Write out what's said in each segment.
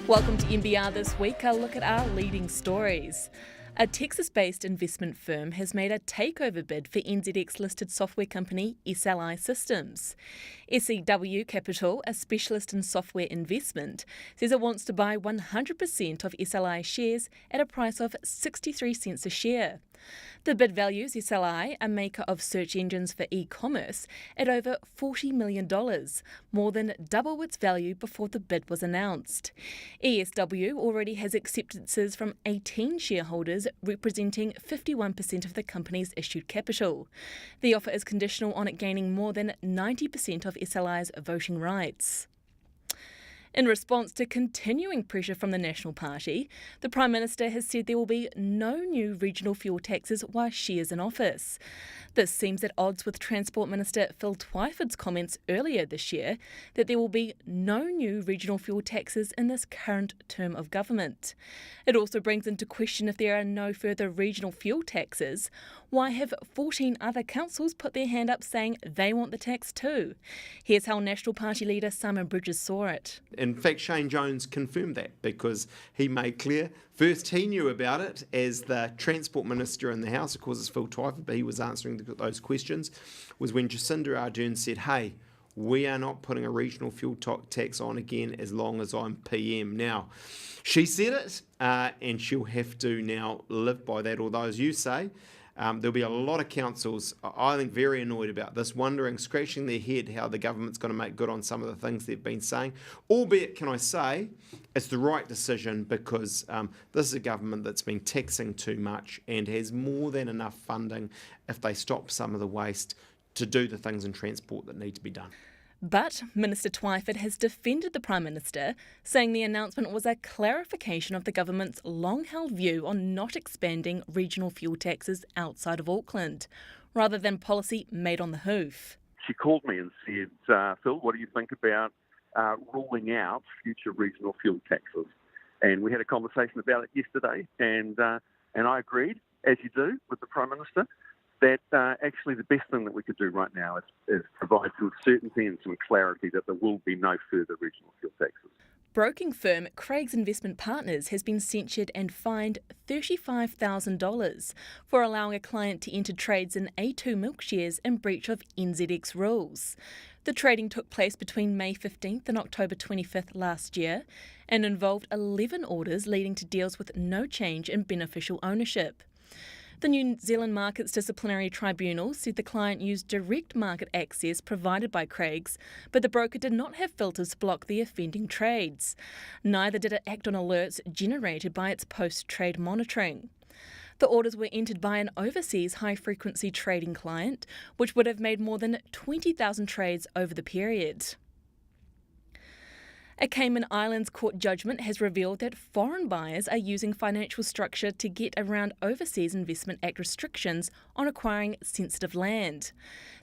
Welcome to NBR This Week. A look at our leading stories. A Texas-based investment firm has made a takeover bid for NZX-listed software company SLI Systems. SEW Capital, a specialist in software investment, says it wants to buy 100% of SLI shares at a price of 63 cents a share. The bid values SLI, a maker of search engines for e-commerce, at over $40 million, more than double its value before the bid was announced. ESW already has acceptances from 18 shareholders representing 51% of the company's issued capital. The offer is conditional on it gaining more than 90% of SLI's voting rights. In response to continuing pressure from the National Party, the Prime Minister has said there will be no new regional fuel taxes while she is in office. This seems at odds with Transport Minister Phil Twyford's comments earlier this year that there will be no new regional fuel taxes in this current term of government. It also brings into question if there are no further regional fuel taxes, why have 14 other councils put their hand up saying they want the tax too? Here's how National Party leader Simon Bridges saw it. In fact, Shane Jones confirmed that because he made clear, first he knew about it as the Transport Minister in the House, of course it's Phil Twyford, but he was answering those questions, was when Jacinda Ardern said, hey, we are not putting a regional fuel tax on again as long as I'm PM. Now, she said it, and she'll have to now live by that, although as you say, there'll be a lot of councils, I think, very annoyed about this, wondering, scratching their head how the government's going to make good on some of the things they've been saying. Albeit, can I say, it's the right decision because this is a government that's been taxing too much and has more than enough funding if they stop some of the waste to do the things in transport that need to be done. But Minister Twyford has defended the Prime Minister, saying the announcement was a clarification of the government's long-held view on not expanding regional fuel taxes outside of Auckland, rather than policy made on the hoof. She called me and said, Phil, what do you think about ruling out future regional fuel taxes? And we had a conversation about it yesterday, and I agreed, as you do, with the Prime Minister, that actually the best thing that we could do right now is provide some certainty and some clarity that there will be no further regional fuel taxes. Broking firm Craig's Investment Partners has been censured and fined $35,000 for allowing a client to enter trades in A2 milk shares in breach of NZX rules. The trading took place between May 15th and October 25th last year and involved 11 orders leading to deals with no change in beneficial ownership. The New Zealand Markets Disciplinary Tribunal said the client used direct market access provided by Craig's, but the broker did not have filters to block the offending trades. Neither did it act on alerts generated by its post-trade monitoring. The orders were entered by an overseas high-frequency trading client, which would have made more than 20,000 trades over the period. A Cayman Islands court judgment has revealed that foreign buyers are using financial structure to get around Overseas Investment Act restrictions on acquiring sensitive land.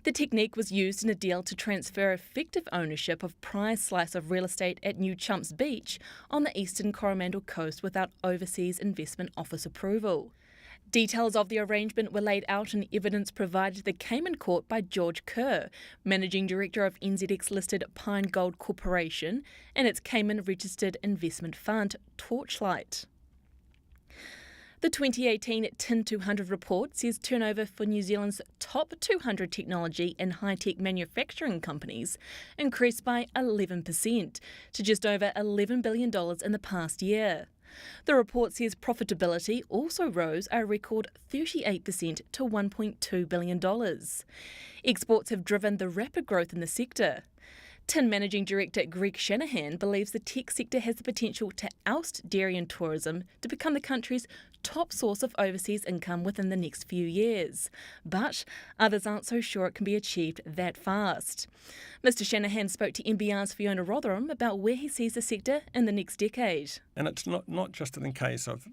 The technique was used in a deal to transfer effective ownership of prized slice of real estate at New Chumps Beach on the eastern Coromandel coast without Overseas Investment Office approval. Details of the arrangement were laid out in evidence provided to the Cayman Court by George Kerr, Managing Director of NZX-listed Pine Gold Corporation and its Cayman-registered investment fund, Torchlight. The 2018 TIN 200 report says turnover for New Zealand's top 200 technology and high-tech manufacturing companies increased by 11% to just over $11 billion in the past year. The report says profitability also rose a record 38% to $1.2 billion. Exports have driven the rapid growth in the sector. TIN Managing Director Greg Shanahan believes the tech sector has the potential to oust dairy and tourism to become the country's top source of overseas income within the next few years. But others aren't so sure it can be achieved that fast. Mr Shanahan spoke to NBR's Fiona Rotherham about where he sees the sector in the next decade. And it's not just in the case of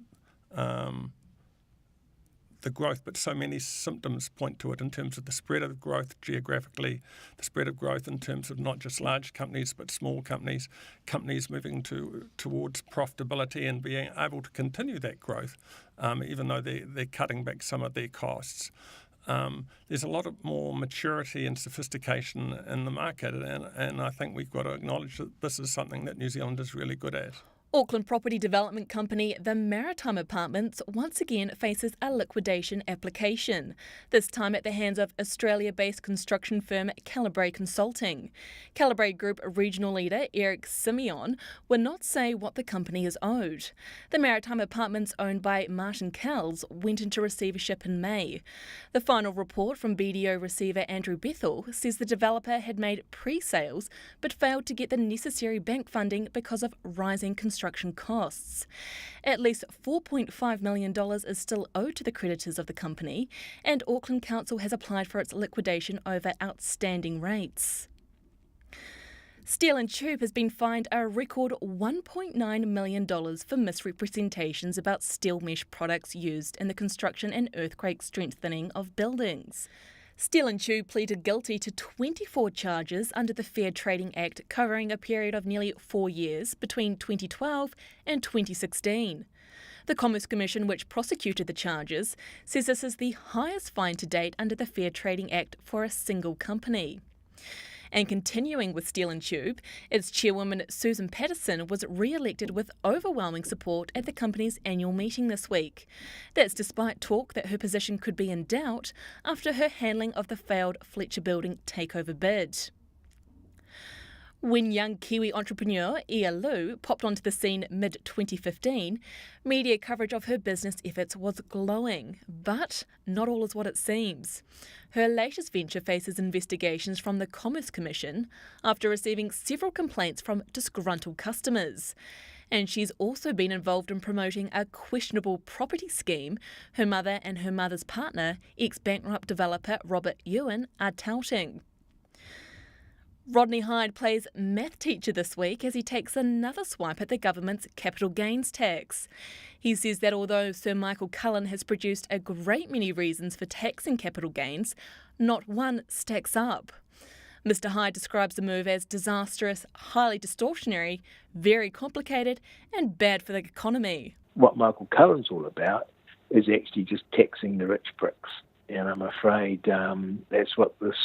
the growth, but so many symptoms point to it in terms of the spread of growth geographically, the spread of growth in terms of not just large companies but small companies, companies moving towards profitability and being able to continue that growth, even though they're cutting back some of their costs. There's a lot of more maturity and sophistication in the market, and I think we've got to acknowledge that this is something that New Zealand is really good at. Auckland property development company The Maritime Apartments once again faces a liquidation application, this time at the hands of Australia-based construction firm Calibre Consulting. Calibre Group regional leader Eric Simeon will not say what the company is owed. The Maritime Apartments, owned by Martin Kells, went into receivership in May. The final report from BDO receiver Andrew Bethel says the developer had made pre-sales but failed to get the necessary bank funding because of rising construction costs. At least $4.5 million is still owed to the creditors of the company, and Auckland Council has applied for its liquidation over outstanding rates. Steel & Tube has been fined a record $1.9 million for misrepresentations about steel mesh products used in the construction and earthquake strengthening of buildings. Steel & Tube pleaded guilty to 24 charges under the Fair Trading Act, covering a period of nearly 4 years between 2012 and 2016. The Commerce Commission, which prosecuted the charges, says this is the highest fine to date under the Fair Trading Act for a single company. And continuing with Steel & Tube, its chairwoman Susan Paterson was re-elected with overwhelming support at the company's annual meeting this week. That's despite talk that her position could be in doubt after her handling of the failed Fletcher Building takeover bid. When young Kiwi entrepreneur Ia Lu popped onto the scene mid-2015, media coverage of her business efforts was glowing, but not all is what it seems. Her latest venture faces investigations from the Commerce Commission after receiving several complaints from disgruntled customers. And she's also been involved in promoting a questionable property scheme her mother and her mother's partner, ex-bankrupt developer Robert Ewan, are touting. Rodney Hyde plays math teacher this week as he takes another swipe at the government's capital gains tax. He says that although Sir Michael Cullen has produced a great many reasons for taxing capital gains, not one stacks up. Mr. Hyde describes the move as disastrous, highly distortionary, very complicated and bad for the economy. What Michael Cullen's all about is actually just taxing the rich pricks. And I'm afraid that's what this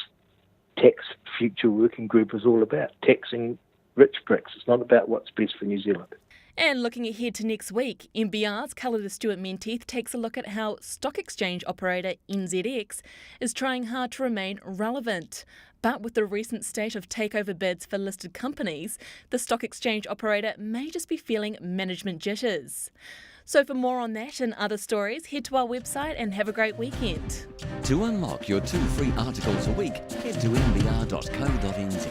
tax future working group is all about, taxing rich pricks. It's not about what's best for New Zealand. And looking ahead to next week, NBR's Calida Stewart-Menteith takes a look at how stock exchange operator NZX is trying hard to remain relevant. But with the recent state of takeover bids for listed companies, the stock exchange operator may just be feeling management jitters. So for more on that and other stories, head to our website and have a great weekend. To unlock your 2 free articles a week, head to nbr.co.nz.